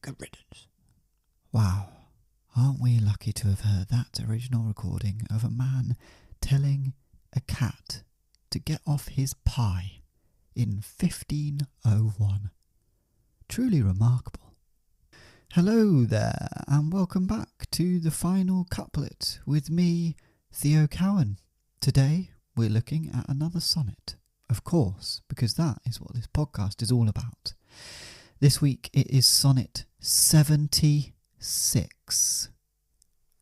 Good riddance. Wow, aren't we lucky to have heard that original recording of a man telling a cat to get off his pie in 1501. Truly remarkable. Hello there, and welcome back to the final couplet with me, Theo Cowan. Today we're looking at another sonnet, of course, because that is what this podcast is all about. This week it is Sonnet 76.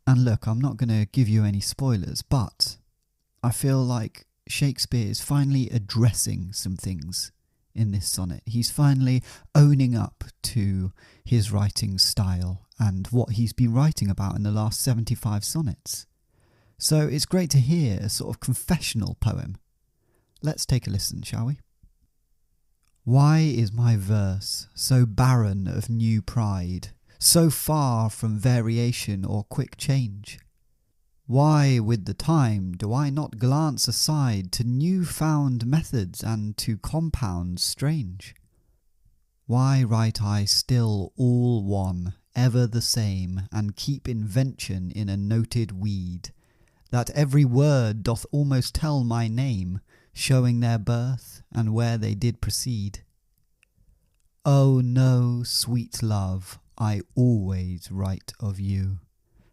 And look, I'm not going to give you any spoilers, but I feel like Shakespeare is finally addressing some things in this sonnet. He's finally owning up to his writing style and what he's been writing about in the last 75 sonnets. So it's great to hear a sort of confessional poem. Let's take a listen, shall we? Why is my verse so barren of new pride, so far from variation or quick change? Why with the time do I not glance aside to new-found methods and to compounds strange? Why write I still all one, ever the same, and keep invention in a noted weed, that every word doth almost tell my name, showing their birth and where they did proceed? Oh no, sweet love, I always write of you,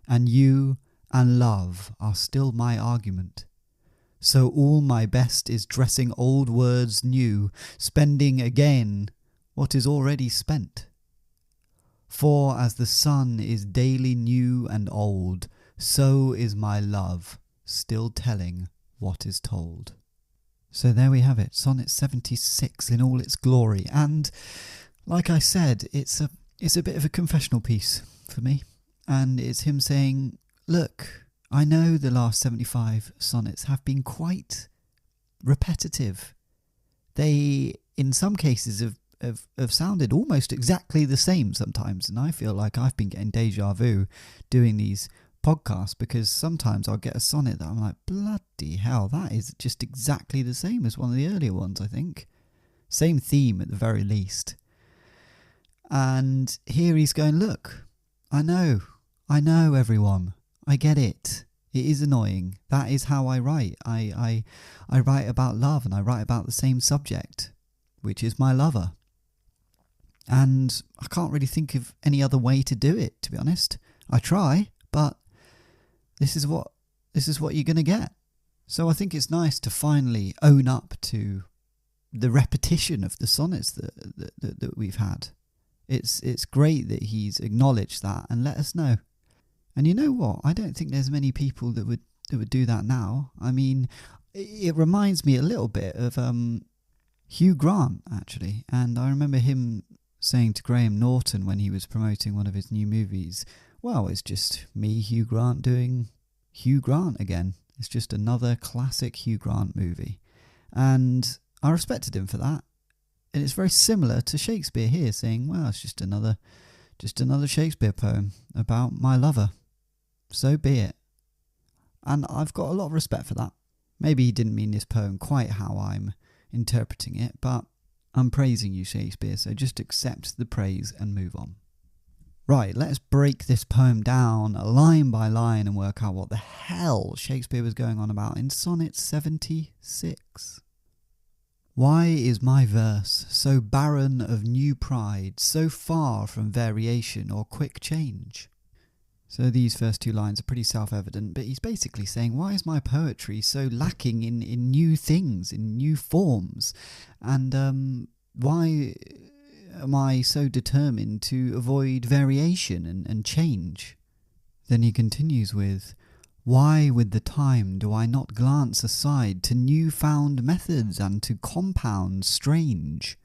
and you and love are still my argument. So all my best is dressing old words new, spending again what is already spent. For as the sun is daily new and old, so is my love still telling what is told. So there we have it, Sonnet 76 in all its glory. And like I said, it's a bit of a confessional piece for me. And it's him saying, look, I know the last 75 sonnets have been quite repetitive. They, in some cases, have sounded almost exactly the same sometimes. And I feel like I've been getting deja vu doing these podcasts, because sometimes I'll get a sonnet that I'm like, bloody hell, that is just exactly the same as one of the earlier ones, I think. Same theme at the very least. And here he's going, look, I know everyone. I get it. It is annoying. That is how I write. I write about love, and I write about the same subject, which is my lover. And I can't really think of any other way to do it, to be honest. I try, but this is what you're going to get. So I think it's nice to finally own up to the repetition of the sonnets that we've had. It's great that he's acknowledged that and let us know. And you know what? I don't think there's many people that would do that now. I mean, it reminds me a little bit of Hugh Grant, actually. And I remember him saying to Graham Norton when he was promoting one of his new movies, well, it's just me, Hugh Grant, doing Hugh Grant again. It's just another classic Hugh Grant movie. And I respected him for that. And it's very similar to Shakespeare here, saying, well, it's just another Shakespeare poem about my lover. So be it. And I've got a lot of respect for that. Maybe he didn't mean this poem quite how I'm interpreting it, but I'm praising you, Shakespeare, so just accept the praise and move on. Right, let's break this poem down line by line and work out what the hell Shakespeare was going on about in Sonnet 76. Why is my verse so barren of new pride, so far from variation or quick change? So these first two lines are pretty self-evident, but he's basically saying, why is my poetry so lacking in new things, in new forms? And why am I so determined to avoid variation and change? Then he continues with, why with the time do I not glance aside to new-found methods and to compounds strange?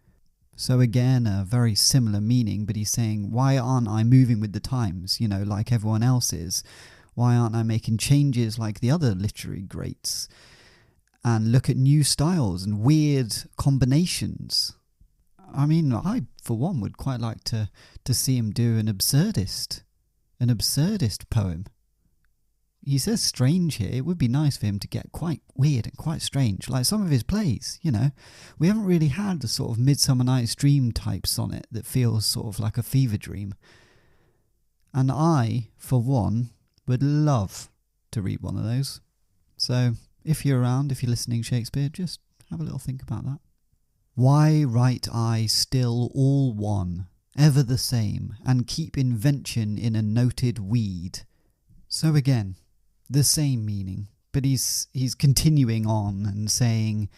So again, a very similar meaning, but he's saying, why aren't I moving with the times, like everyone else is? Why aren't I making changes like the other literary greats? And look at new styles and weird combinations. I mean, I, for one, would quite like to see him do an absurdist poem. he says strange here. It would be nice for him to get quite weird and quite strange, like some of his plays, you know. We haven't really had the sort of Midsummer Night's Dream type sonnet that feels sort of like a fever dream. And I, for one, would love to read one of those. So if you're around, if you're listening Shakespeare, just have a little think about that. Why write I still all one, ever the same, and keep invention in a noted weed? So again, the same meaning, but he's continuing on and saying,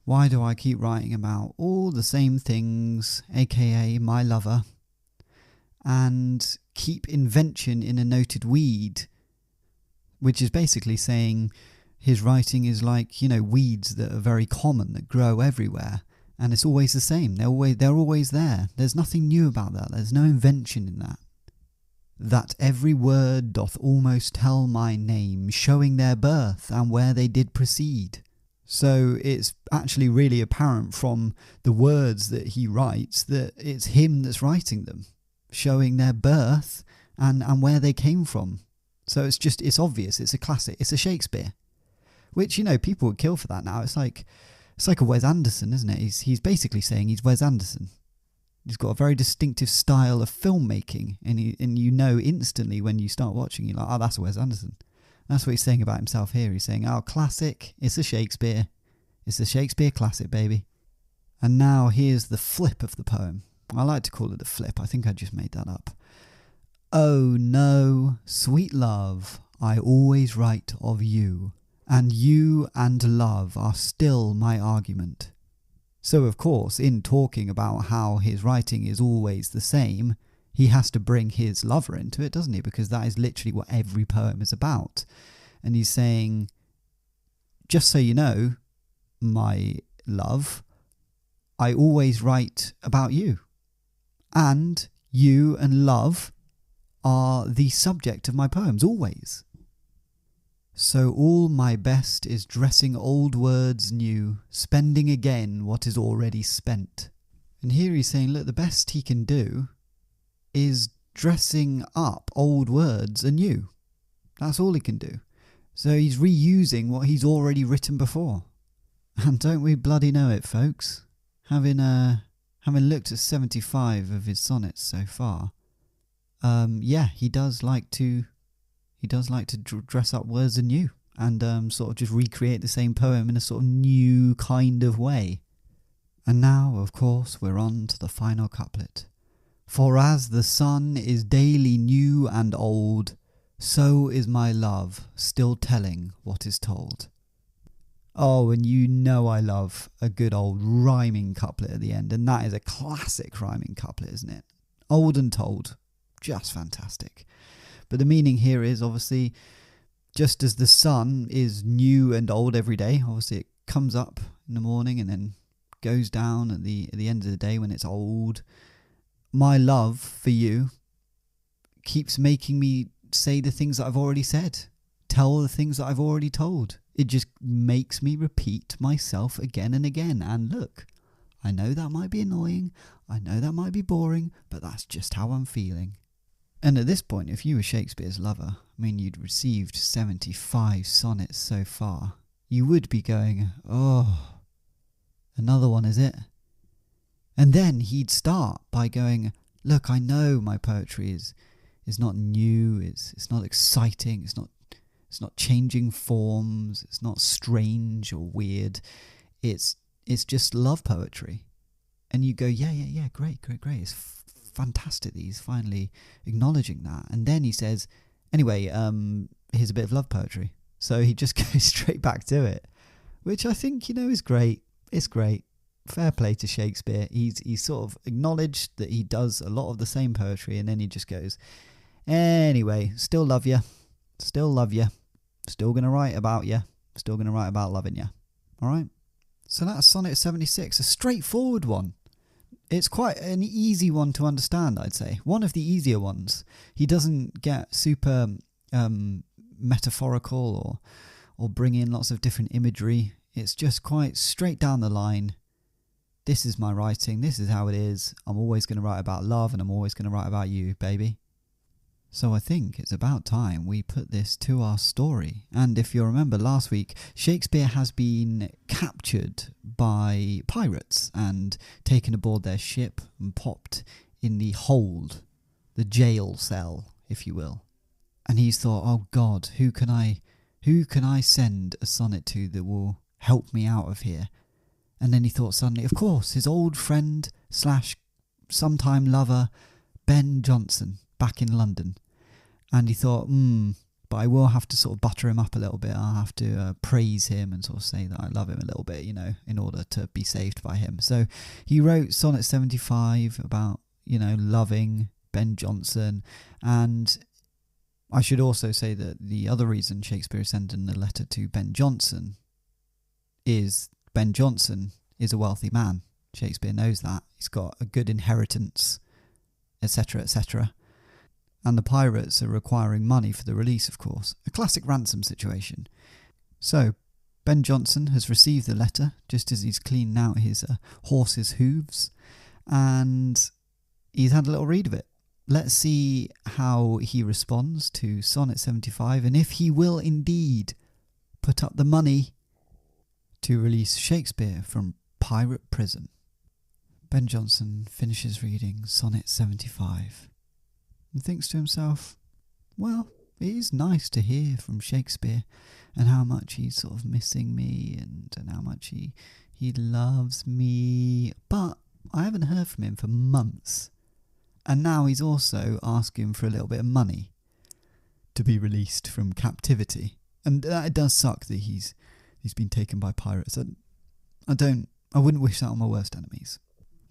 why do I keep writing about all the same things, aka my lover, and keep invention in a noted weed? Which is basically saying his writing is like, you know, weeds that are very common, that grow everywhere, and it's always the same. They're always there. There's nothing new about that. There's no invention in that. That every word doth almost tell my name, showing their birth and where they did proceed. So it's actually really apparent from the words that he writes that it's him that's writing them, showing their birth and where they came from. So it's obvious, it's a classic, it's a Shakespeare. Which, you know, people would kill for that now. It's like a Wes Anderson, isn't it? He's basically saying he's Wes Anderson. He's got a very distinctive style of filmmaking, and you know instantly when you start watching, you're like, oh, that's Wes Anderson. That's what he's saying about himself here. He's saying, oh, classic, it's a Shakespeare. It's a Shakespeare classic, baby. And now here's the flip of the poem. I like to call it the flip. I think I just made that up. Oh no, sweet love, I always write of you, and you and love are still my argument. So, of course, in talking about how his writing is always the same, he has to bring his lover into it, doesn't he? Because that is literally what every poem is about. And he's saying, just so you know, my love, I always write about you. And you and love are the subject of my poems, always. So all my best is dressing old words new, spending again what is already spent. And here he's saying, look, the best he can do is dressing up old words anew. That's all he can do. So he's reusing what he's already written before. And don't we bloody know it, folks? Having looked at 75 of his sonnets so far, he does like to dress up words anew and sort of just recreate the same poem in a sort of new kind of way. And now, of course, we're on to the final couplet. For as the sun is daily new and old, so is my love still telling what is told. Oh, and you know I love a good old rhyming couplet at the end, and that is a classic rhyming couplet, isn't it? Old and told, just fantastic. But the meaning here is, obviously, just as the sun is new and old every day, obviously it comes up in the morning and then goes down at the end of the day when it's old, my love for you keeps making me say the things that I've already said, tell the things that I've already told. It just makes me repeat myself again and again. And look, I know that might be annoying, I know that might be boring, but that's just how I'm feeling. And at this point, if you were Shakespeare's lover, I mean, you'd received 75 sonnets so far, you would be going, oh, another one, is it? And then he'd start by going, look, I know my poetry is not new, it's not exciting, it's not changing forms, it's not strange or weird, it's just love poetry. And you go, yeah, great, it's fantastic that he's finally acknowledging that. And then he says, anyway, here's a bit of love poetry. So he just goes straight back to it, which I think, is great. It's great. Fair play to Shakespeare. He's sort of acknowledged that he does a lot of the same poetry, and then he just goes, anyway, still love you, still going to write about you, still going to write about loving you. All right? So that's Sonnet 76, a straightforward one. It's quite an easy one to understand, I'd say. One of the easier ones. He doesn't get super metaphorical or bring in lots of different imagery. It's just quite straight down the line. This is my writing. This is how it is. I'm always going to write about love, and I'm always going to write about you, baby. So I think it's about time we put this to our story. And if you remember last week, Shakespeare has been captured by pirates and taken aboard their ship and popped in the hold, the jail cell, if you will. And he's thought, oh God, who can I send a sonnet to that will help me out of here? And then he thought suddenly, of course, his old friend / sometime lover, Ben Jonson, back in London. And he thought, but I will have to sort of butter him up a little bit. I'll have to praise him and sort of say that I love him a little bit, in order to be saved by him. So he wrote Sonnet 75 about, loving Ben Jonson. And I should also say that the other reason Shakespeare is sending a letter to Ben Jonson is Ben Jonson is a wealthy man. Shakespeare knows that. He's got a good inheritance, etc., etc. And the pirates are requiring money for the release, of course. A classic ransom situation. So, Ben Jonson has received the letter just as he's cleaning out his horse's hooves, and he's had a little read of it. Let's see how he responds to Sonnet 75, and if he will indeed put up the money to release Shakespeare from pirate prison. Ben Jonson finishes reading Sonnet 75 and thinks to himself, well, it is nice to hear from Shakespeare and how much he's sort of missing me and how much he loves me, but I haven't heard from him for months. And now he's also asking for a little bit of money to be released from captivity. And it does suck that he's been taken by pirates. I wouldn't wish that on my worst enemies.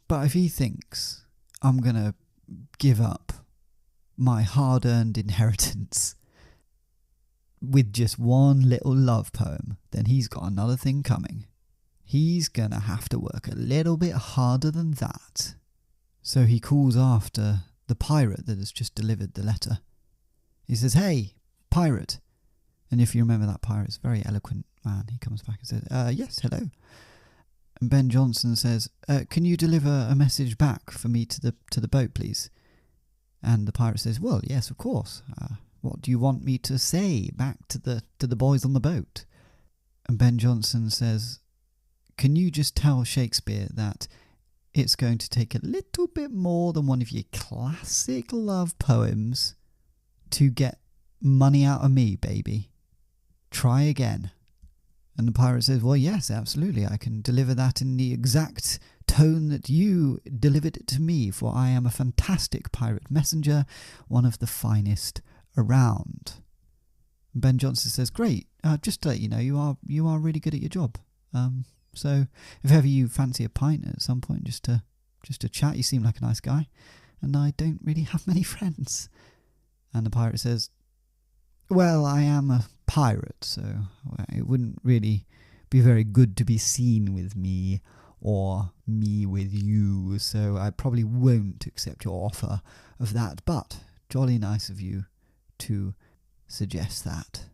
But if he thinks I'm going to give up my hard-earned inheritance with just one little love poem, then he's got another thing coming. He's going to have to work a little bit harder than that. So he calls after the pirate that has just delivered the letter. He says, hey, pirate. And if you remember, that pirate's a very eloquent man. He comes back and says, yes, hello. And Ben Jonson says, can you deliver a message back for me to the boat, please? And the pirate says, well, yes, of course. What do you want me to say back to the boys on the boat? And Ben Jonson says, can you just tell Shakespeare that it's going to take a little bit more than one of your classic love poems to get money out of me, baby. Try again. And the pirate says, well, yes, absolutely. I can deliver that in the exact tone that you delivered it to me, for I am a fantastic pirate messenger, one of the finest around. Ben Jonson says, great. Just to let you know, you are really good at your job. So if ever you fancy a pint at some point, just to chat, you seem like a nice guy, and I don't really have many friends. And the pirate says, well, I am a pirate, so it wouldn't really be very good to be seen with me or me with you, so I probably won't accept your offer of that, but jolly nice of you to suggest that.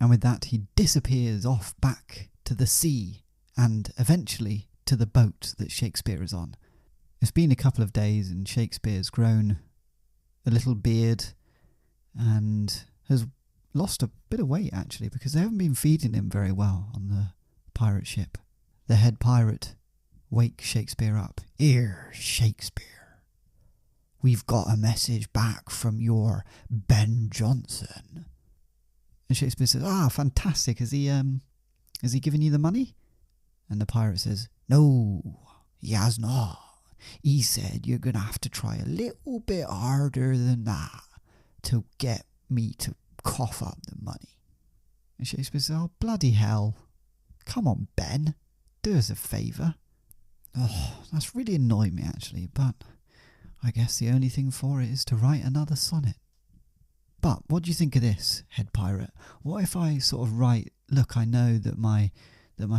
And with that, he disappears off back to the sea and eventually to the boat that Shakespeare is on. It's been a couple of days and Shakespeare's grown a little beard and has lost a bit of weight, actually, because they haven't been feeding him very well on the pirate ship. The head pirate wakes Shakespeare up. Here, Shakespeare, we've got a message back from your Ben Jonson. And Shakespeare says, fantastic. Has he given you the money? And the pirate says, no, he has not. He said you're going to have to try a little bit harder than that to get me to cough up the money. And Shakespeare says, oh, bloody hell. Come on, Ben. Do us a favour. Oh, that's really annoyed me, actually, but I guess the only thing for it is to write another sonnet. But what do you think of this, head pirate? What if I sort of write, look, I know that my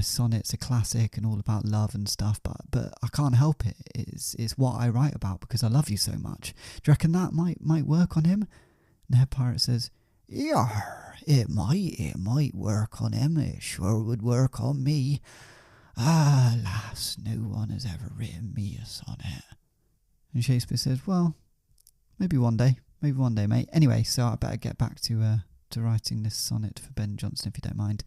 sonnet's a classic and all about love and stuff, but I can't help it. It's what I write about because I love you so much. Do you reckon that might work on him? And the head pirate says, yeah, it might work on him. It sure would work on me. Alas, no one has ever written me a sonnet. And Shakespeare says, well, maybe one day. Maybe one day, mate. Anyway, so I better get back to writing this sonnet for Ben Jonson, if you don't mind.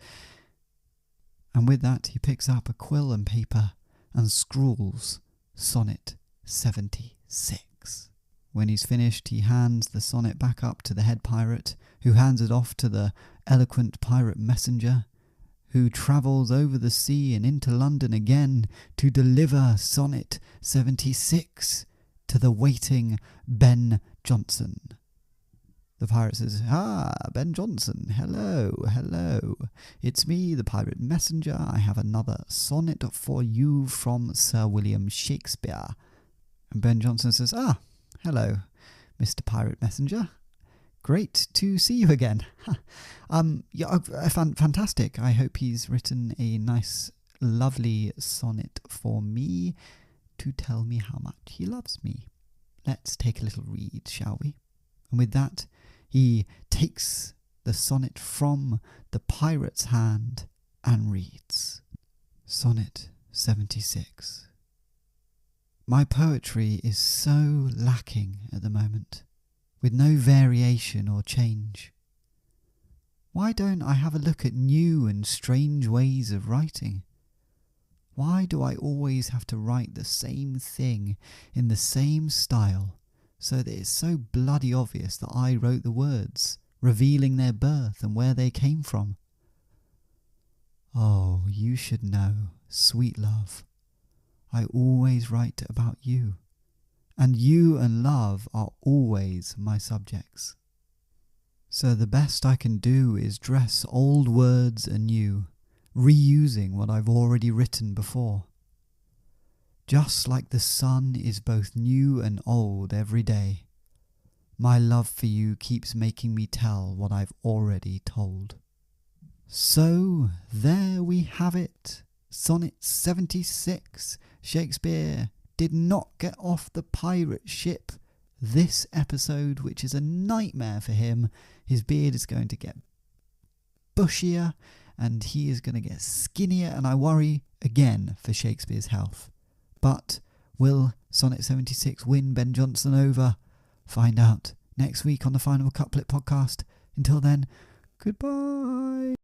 And with that, he picks up a quill and paper and scrawls Sonnet 76. When he's finished, he hands the sonnet back up to the head pirate, who hands it off to the eloquent pirate messenger, who travels over the sea and into London again to deliver Sonnet 76 to the waiting Ben Jonson. The pirate says, Ben Jonson, hello. It's me, the pirate messenger. I have another sonnet for you from Sir William Shakespeare. And Ben Jonson says, hello, Mr. Pirate Messenger. Great to see you again. Fantastic. I hope he's written a nice, lovely sonnet for me to tell me how much he loves me. Let's take a little read, shall we? And with that, he takes the sonnet from the pirate's hand and reads. Sonnet 76. My poetry is so lacking at the moment, with no variation or change. Why don't I have a look at new and strange ways of writing? Why do I always have to write the same thing in the same style, so that it's so bloody obvious that I wrote the words, revealing their birth and where they came from? Oh, you should know, sweet love, I always write about you, and you and love are always my subjects. So the best I can do is dress old words anew, reusing what I've already written before. Just like the sun is both new and old every day, my love for you keeps making me tell what I've already told. So there we have it. Sonnet 76. Shakespeare did not get off the pirate ship this episode, which is a nightmare for him. His beard is going to get bushier and he is going to get skinnier, and I worry again for Shakespeare's health. But will Sonnet 76 win Ben Jonson over? Find out next week on the Final Couplet podcast. Until then, goodbye.